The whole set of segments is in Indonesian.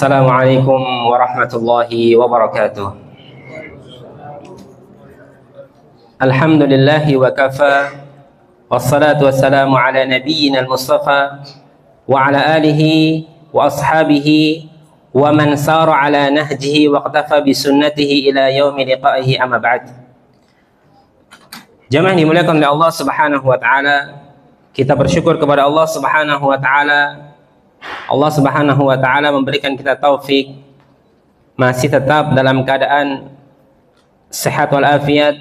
Assalamualaikum warahmatullahi wabarakatuh. Alhamdulillahi wa kafa, wassalatu wassalamu ala nabiyyina al-mustafa wa ala alihi wa ashabihi wa man sara ala nahjihi wa qtafa bi sunnatihi ila yaumi liqa'ihi, amma ba'd. Jamaah dimuliakan oleh Allah Subhanahu wa taala, kita bersyukur kepada Allah Subhanahu wa taala. Allah Subhanahu wa taala memberikan kita taufik masih tetap dalam keadaan sehat walafiat,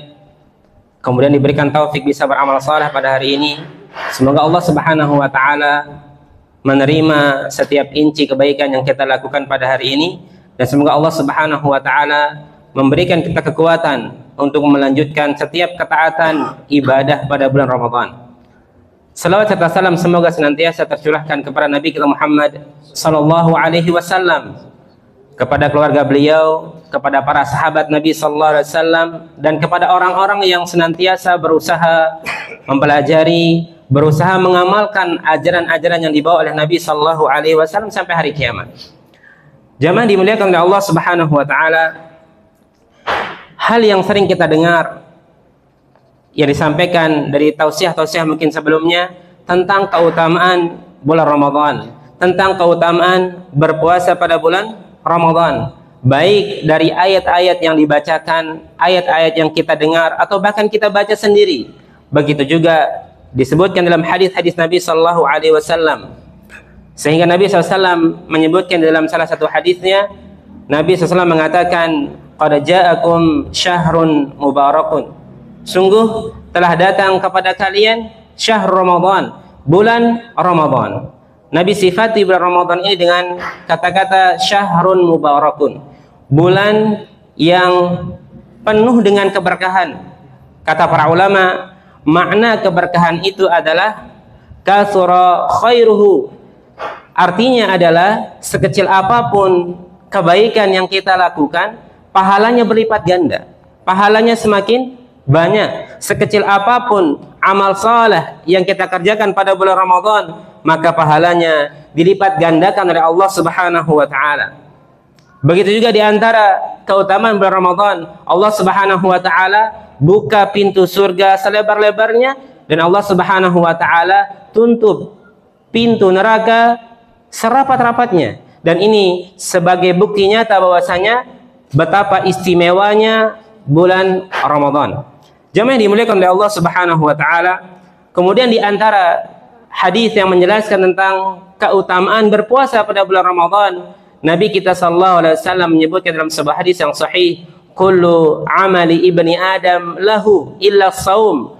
kemudian diberikan taufik bisa beramal saleh pada hari ini. Semoga Allah Subhanahu wa taala menerima setiap inci kebaikan yang kita lakukan pada hari ini, dan semoga Allah Subhanahu wa taala memberikan kita kekuatan untuk melanjutkan setiap ketaatan ibadah pada bulan Ramadan. Salawat serta salam semoga senantiasa tercurahkan kepada Nabi kita Muhammad sallallahu alaihi wasallam, kepada keluarga beliau, kepada para sahabat Nabi sallallahu alaihi wasallam, dan kepada orang-orang yang senantiasa berusaha mempelajari, berusaha mengamalkan ajaran-ajaran yang dibawa oleh Nabi sallallahu alaihi wasallam sampai hari kiamat. Jamaah dimuliakan oleh Allah Subhanahu wa taala, hal yang sering kita dengar yang disampaikan dari tausiah-tausiah mungkin sebelumnya tentang keutamaan bulan Ramadan, tentang keutamaan berpuasa pada bulan Ramadan, baik dari ayat-ayat yang dibacakan, ayat-ayat yang kita dengar, atau bahkan kita baca sendiri. Begitu juga disebutkan dalam hadis-hadis Nabi Sallallahu Alaihi Wasallam, sehingga Nabi SAW menyebutkan dalam salah satu hadisnya, Nabi SAW mengatakan, qad ja'akum syahrun mubarakun, sungguh telah datang kepada kalian syahr Ramadan, bulan Ramadan. Nabi sifati bulan Ramadan ini dengan kata-kata syahrun mubarakun, bulan yang penuh dengan keberkahan. Kata para ulama, makna keberkahan itu adalah katsura khairuhu, artinya adalah sekecil apapun kebaikan yang kita lakukan, pahalanya berlipat ganda, pahalanya semakin banyak. Sekecil apapun amal saleh yang kita kerjakan pada bulan Ramadan, maka pahalanya dilipat gandakan oleh Allah Subhanahu wa taala. Begitu juga di antara keutamaan bulan Ramadan, Allah Subhanahu wa taala buka pintu surga selebar-lebarnya, dan Allah Subhanahu wa taala tutup pintu neraka serapat-rapatnya. Dan ini sebagai bukti nyata bahwasanya betapa istimewanya bulan Ramadan. Jamaah yang dimuliakan oleh Allah Subhanahu wa taala, kemudian di antara hadis yang menjelaskan tentang keutamaan berpuasa pada bulan Ramadan, Nabi kita sallallahu alaihi wasallam menyebutkan dalam sebuah hadis yang sahih, kullu amali ibni adam lahu illa shaum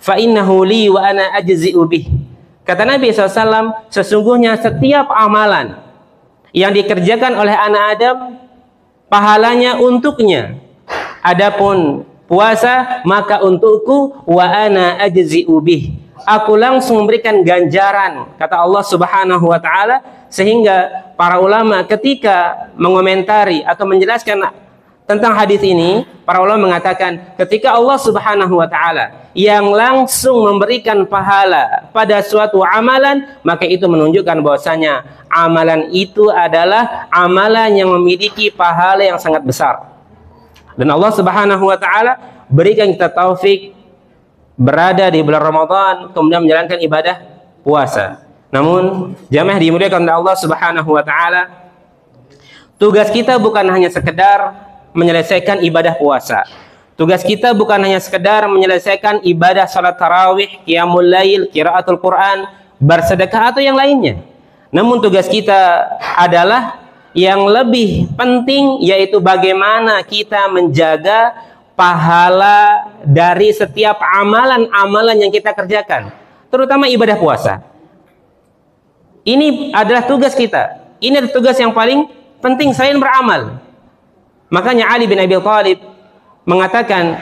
fa innahu li wa ana ajzi'u bih. Kata Nabi SAW, sesungguhnya setiap amalan yang dikerjakan oleh anak Adam, pahalanya untuknya. Adapun puasa, maka untukku, wa ana ajzi'u bih, aku langsung memberikan ganjaran, kata Allah Subhanahu wa taala. Sehingga para ulama ketika mengomentari atau menjelaskan tentang hadis ini, para ulama mengatakan ketika Allah Subhanahu wa taala yang langsung memberikan pahala pada suatu amalan, maka itu menunjukkan bahwasanya amalan itu adalah amalan yang memiliki pahala yang sangat besar. Dan Allah Subhanahu wa taala berikan kita taufik berada di bulan Ramadan, kemudian menjalankan ibadah puasa. Namun jamaah dimuliakan oleh Allah Subhanahu wa taala, tugas kita bukan hanya sekedar menyelesaikan ibadah puasa. Tugas kita bukan hanya sekedar menyelesaikan ibadah salat tarawih, qiyamul lail, qiraatul Quran, bersedekah atau yang lainnya. Namun tugas kita adalah yang lebih penting, yaitu bagaimana kita menjaga pahala dari setiap amalan-amalan yang kita kerjakan, terutama ibadah puasa. Ini adalah tugas kita. Ini adalah tugas yang paling penting selain beramal. Makanya Ali bin Abi Thalib mengatakan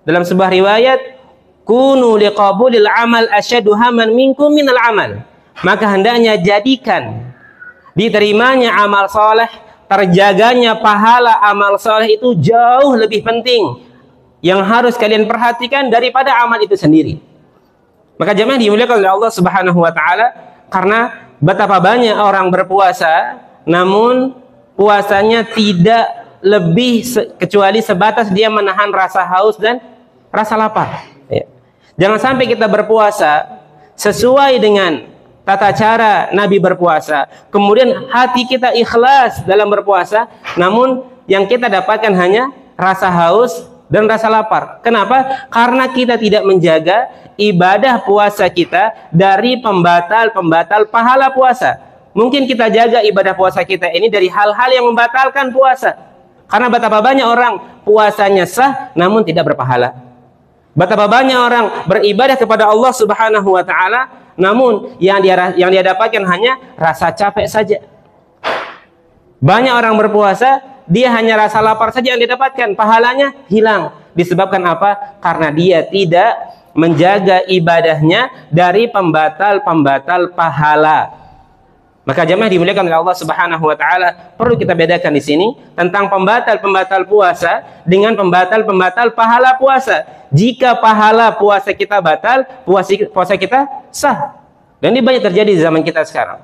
dalam sebuah riwayat, kunu liqabulil amal asyadu haman minkum minal amal. Maka hendaknya jadikan diterimanya amal soleh, terjaganya pahala amal soleh itu jauh lebih penting, yang harus kalian perhatikan daripada amal itu sendiri. Maka jemaah dimuliakan oleh Allah Subhanahu wa taala, karena betapa banyak orang berpuasa namun puasanya tidak lebih kecuali sebatas dia menahan rasa haus dan rasa lapar. Ya. Jangan sampai kita berpuasa sesuai dengan tata cara Nabi berpuasa, kemudian hati kita ikhlas dalam berpuasa, namun yang kita dapatkan hanya rasa haus dan rasa lapar. Kenapa? Karena kita tidak menjaga ibadah puasa kita dari pembatal-pembatal pahala puasa. Mungkin kita jaga ibadah puasa kita ini dari hal-hal yang membatalkan puasa. Karena betapa banyak orang puasanya sah namun tidak berpahala. Betapa banyak orang beribadah kepada Allah Subhanahu wa taala namun yang dia dapatkan hanya rasa capek saja. Banyak orang berpuasa, dia hanya rasa lapar saja yang didapatkan, pahalanya hilang. Disebabkan apa? Karena dia tidak menjaga ibadahnya dari pembatal-pembatal pahala. Maka jemaah dimuliakan oleh Allah Subhanahu wa taala, perlu kita bedakan di sini tentang pembatal-pembatal puasa dengan pembatal-pembatal pahala puasa. Jika pahala puasa kita batal, puasa kita sah. Dan ini banyak terjadi di zaman kita sekarang.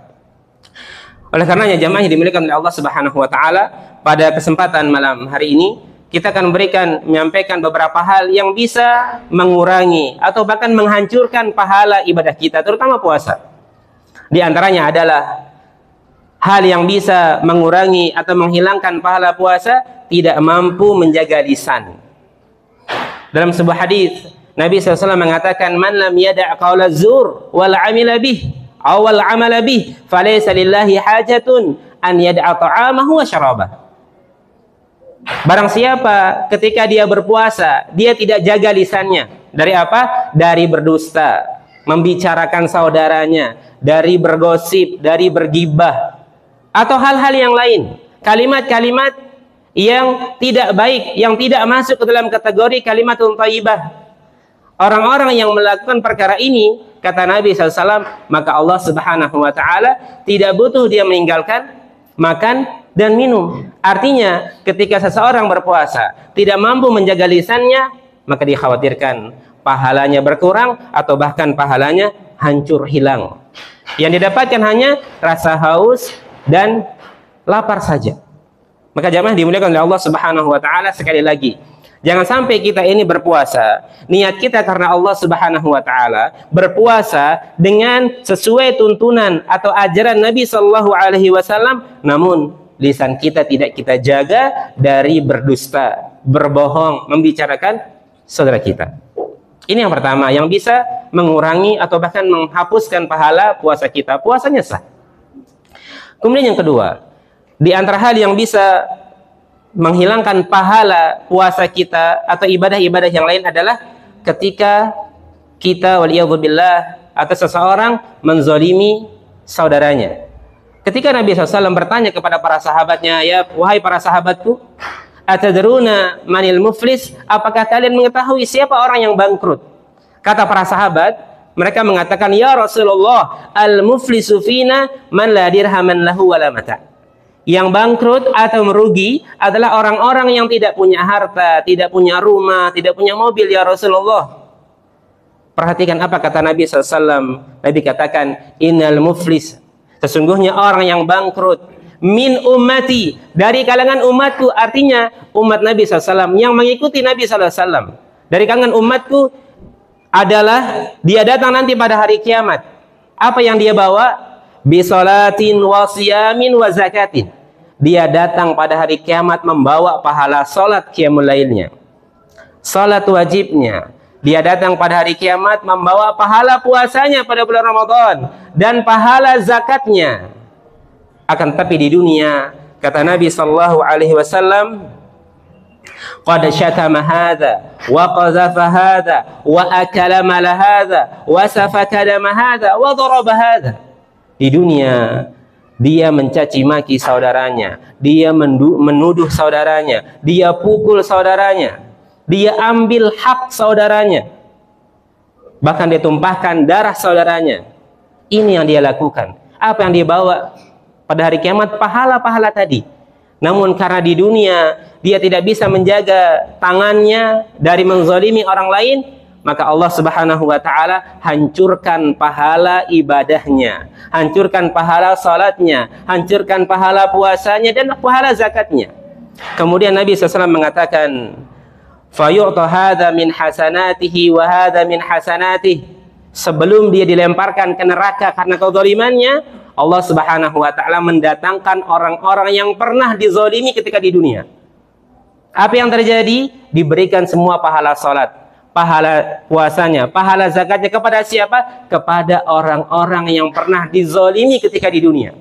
Oleh karenanya jemaah yang dimuliakan oleh Allah Subhanahu wa taala, pada kesempatan malam hari ini kita akan menyampaikan beberapa hal yang bisa mengurangi atau bahkan menghancurkan pahala ibadah kita, terutama puasa. Di antaranya adalah hal yang bisa mengurangi atau menghilangkan pahala puasa, tidak mampu menjaga lisan. Dalam sebuah hadis Nabi SAW mengatakan, man lam yada' qawla zur wal amila bih awal amala bih falaysa lillahi hajatun an yada'a ta'amahu wa syarabah. Barang siapa ketika dia berpuasa dia tidak jaga lisannya dari apa? Dari berdusta, membicarakan saudaranya, dari bergosip, dari bergibah, atau hal-hal yang lain, kalimat-kalimat yang tidak baik, yang tidak masuk ke dalam kategori kalimatun thayyibah. Orang-orang yang melakukan perkara ini, kata Nabi SAW, maka Allah Subhanahu wa taala tidak butuh dia meninggalkan makan dan minum. Artinya ketika seseorang berpuasa tidak mampu menjaga lisannya, maka dikhawatirkan pahalanya berkurang atau bahkan pahalanya hancur hilang. Yang didapatkan hanya rasa haus dan lapar saja. Maka jamaah dimuliakan oleh Allah Subhanahu wa taala, sekali lagi, jangan sampai kita ini berpuasa, niat kita karena Allah Subhanahu wa taala, berpuasa dengan sesuai tuntunan atau ajaran Nabi sallallahu alaihi wasallam, namun lisan kita tidak kita jaga dari berdusta, berbohong, membicarakan saudara kita. Ini yang pertama yang bisa mengurangi atau bahkan menghapuskan pahala puasa kita. Puasanya sah. Kemudian yang kedua, di antara hal yang bisa menghilangkan pahala puasa kita atau ibadah-ibadah yang lain adalah ketika kita waliyadzubillah atau seseorang menzolimi saudaranya. Ketika Nabi SAW bertanya kepada para sahabatnya, ya wahai para sahabatku, atadruna manil muflis, apakah kalian mengetahui siapa orang yang bangkrut? Kata para sahabat, mereka mengatakan, ya Rasulullah, al-muflisu fina man la dirhaman lahu wala mata. Yang bangkrut atau merugi adalah orang-orang yang tidak punya harta, tidak punya rumah, tidak punya mobil, ya Rasulullah. Perhatikan apa kata Nabi SAW. Nabi katakan, innal muflis, sesungguhnya orang yang bangkrut, min ummati, dari kalangan umatku, artinya umat Nabi SAW yang mengikuti Nabi SAW. Dari kalangan umatku adalah dia datang nanti pada hari kiamat. Apa yang dia bawa? Bisolatin wa siyamin wa zakatin. Dia datang pada hari kiamat membawa pahala salat qiyamul lailnya, salat wajibnya. Dia datang pada hari kiamat membawa pahala puasanya pada bulan Ramadan dan pahala zakatnya. Akan tetapi di dunia, kata Nabi sallallahu alaihi wasallam, qad syatama hadza wa qazafa hadza wa akala mal hadza wa safaka dam hadza wa daraba hadza. Di dunia dia mencaci maki saudaranya, dia menuduh saudaranya, dia pukul saudaranya, dia ambil hak saudaranya, bahkan dia tumpahkan darah saudaranya. Ini yang dia lakukan. Apa yang dia bawa pada hari kiamat? Pahala-pahala tadi. Namun karena di dunia dia tidak bisa menjaga tangannya dari menzalimi orang lain, maka Allah Subhanahu wa taala hancurkan pahala ibadahnya, hancurkan pahala salatnya, hancurkan pahala puasanya dan pahala zakatnya. Kemudian Nabi SAW mengatakan, fayu'ta hadza min hasanatihi wa hadza min hasanatihi. Sebelum dia dilemparkan ke neraka karena kezalimannya, Allah Subhanahu wa taala mendatangkan orang-orang yang pernah dizalimi ketika di dunia. Apa yang terjadi? Diberikan semua pahala salat, pahala puasanya, pahala zakatnya kepada siapa? Kepada orang-orang yang pernah dizalimi ketika di dunia.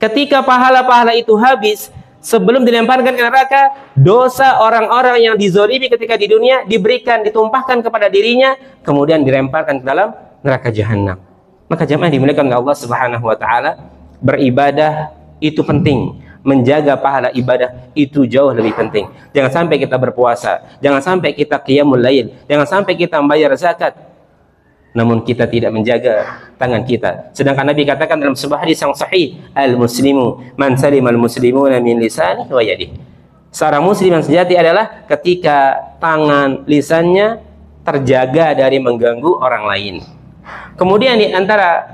Ketika pahala-pahala itu habis, sebelum dilemparkan ke neraka, dosa orang-orang yang dizalimi ketika di dunia diberikan, ditumpahkan kepada dirinya, kemudian dilemparkan ke dalam neraka jahanam. Maka jemaah dimuliakan oleh Allah Subhanahu wa taala, beribadah itu penting. Menjaga pahala ibadah itu jauh lebih penting. Jangan sampai kita berpuasa, jangan sampai kita qiyamul lail, jangan sampai kita membayar zakat, namun kita tidak menjaga tangan kita. Sedangkan Nabi katakan dalam sebuah hadis yang sahih, al-muslimu man salimal muslimuna min lisanihi wa yadihi. Seorang muslim yang sejati adalah ketika tangan lisannya terjaga dari mengganggu orang lain. Kemudian di antara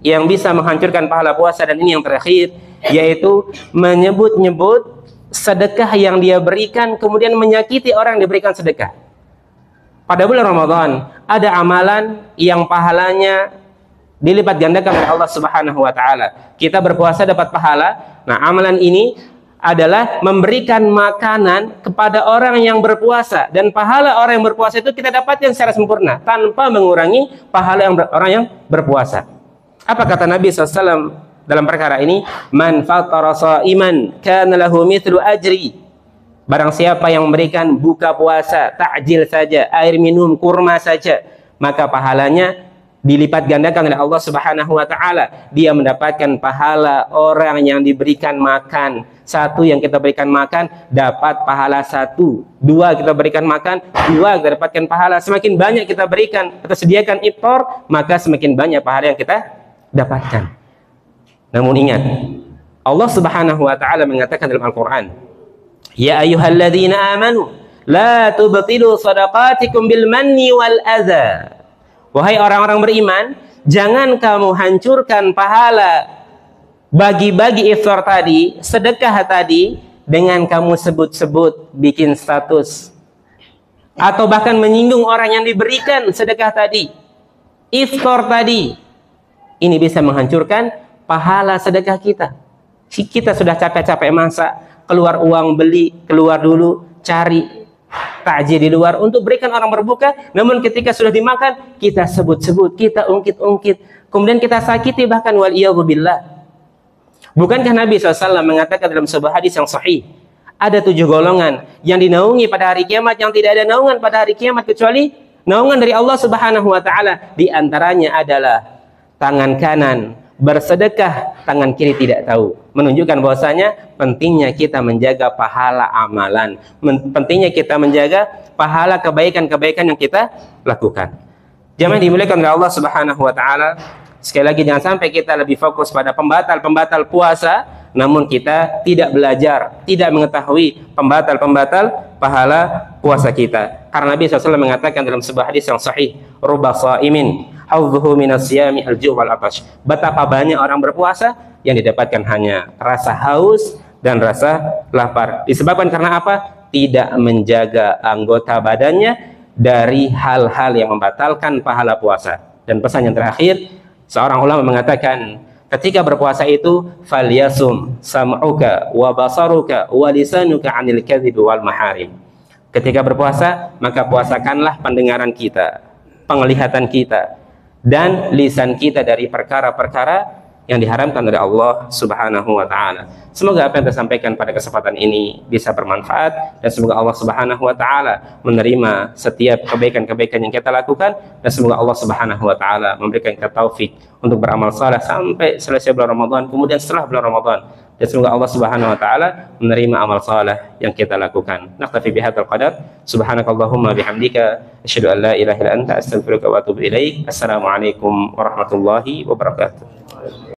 yang bisa menghancurkan pahala puasa, dan ini yang terakhir, yaitu menyebut-nyebut sedekah yang dia berikan, kemudian menyakiti orang yang diberikan sedekah. Pada bulan Ramadan ada amalan yang pahalanya dilipat gandakan oleh Allah Subhanahu wa taala. Kita berpuasa dapat pahala. Nah, amalan ini adalah memberikan makanan kepada orang yang berpuasa, dan pahala orang yang berpuasa itu kita dapatkan secara sempurna tanpa mengurangi pahala orang yang berpuasa. Apa kata Nabi SAW dalam perkara ini? Man fatara sha'iman kana lahu mithlu ajri. Barang siapa yang memberikan buka puasa, takjil saja, air minum, kurma saja, maka pahalanya dilipat gandakan oleh Allah Subhanahu wa taala. Dia mendapatkan pahala orang yang diberikan makan. Satu yang kita berikan makan dapat pahala satu. Dua kita berikan makan, dua kita dapatkan pahala. Semakin banyak kita berikan atau sediakan iftar, maka semakin banyak pahala yang kita dapatkan. Namun ingat, Allah Subhanahu wa taala mengatakan dalam Al-Qur'an, ya ayyuhalladzina amanu la tubtilu shadaqatikum bil manni wal adza. Wahai orang-orang beriman, jangan kamu hancurkan pahala bagi-bagi iftar tadi, sedekah tadi, dengan kamu sebut-sebut, bikin status, atau bahkan menyinggung orang yang diberikan sedekah tadi, iftar tadi. Ini bisa menghancurkan pahala sedekah kita. Kita sudah capek-capek masak, keluar uang beli, keluar dulu cari takjil di luar untuk berikan orang berbuka, namun ketika sudah dimakan kita sebut-sebut, kita ungkit-ungkit, kemudian kita sakiti bahkan, waliyadzubillah. Bukankah Nabi SAW mengatakan dalam sebuah hadis yang sahih, ada 7 golongan yang dinaungi pada hari kiamat, yang tidak ada naungan pada hari kiamat kecuali naungan dari Allah Subhanahu wa taala. Di antaranya adalah tangan kanan bersedekah, tangan kiri tidak tahu. Menunjukkan bahwasanya pentingnya kita menjaga pahala amalan, pentingnya kita menjaga pahala kebaikan-kebaikan yang kita lakukan. Jamaah dimuliakan oleh Allah Subhanahu wa taala, sekali lagi jangan sampai kita lebih fokus pada pembatal-pembatal puasa, namun kita tidak belajar, tidak mengetahui pembatal-pembatal pahala puasa kita. Karena Nabi SAW mengatakan dalam sebuah hadis yang sahih, ruba shaimin haudzuhu minas siyami al-ju' wal atash. Betapa banyak orang berpuasa yang didapatkan hanya rasa haus dan rasa lapar. Disebabkan karena apa? Tidak menjaga anggota badannya dari hal-hal yang membatalkan pahala puasa. Dan pesan yang terakhir, seorang ulama mengatakan, ketika berpuasa itu falyasum sam'uka wa basaruka wa lisanuka 'anil kadhib wal maharim. Ketika berpuasa, maka puasakanlah pendengaran kita, penglihatan kita, dan lisan kita dari perkara-perkara yang diharamkan oleh Allah Subhanahu wa taala. Semoga apa yang tersampaikan pada kesempatan ini bisa bermanfaat, dan semoga Allah Subhanahu wa taala menerima setiap kebaikan-kebaikan yang kita lakukan, dan semoga Allah Subhanahu wa taala memberikan kita taufik untuk beramal saleh sampai selesai bulan Ramadan, kemudian setelah bulan Ramadan, dan semoga Allah Subhanahu wa taala menerima amal saleh yang kita lakukan. Naktafi bihadzal qadar. Subhanakallahumma bihamdika asyhadu an la ilaha illa anta astaghfiruka wa atubu ilaik. Assalamualaikum warahmatullahi wabarakatuh.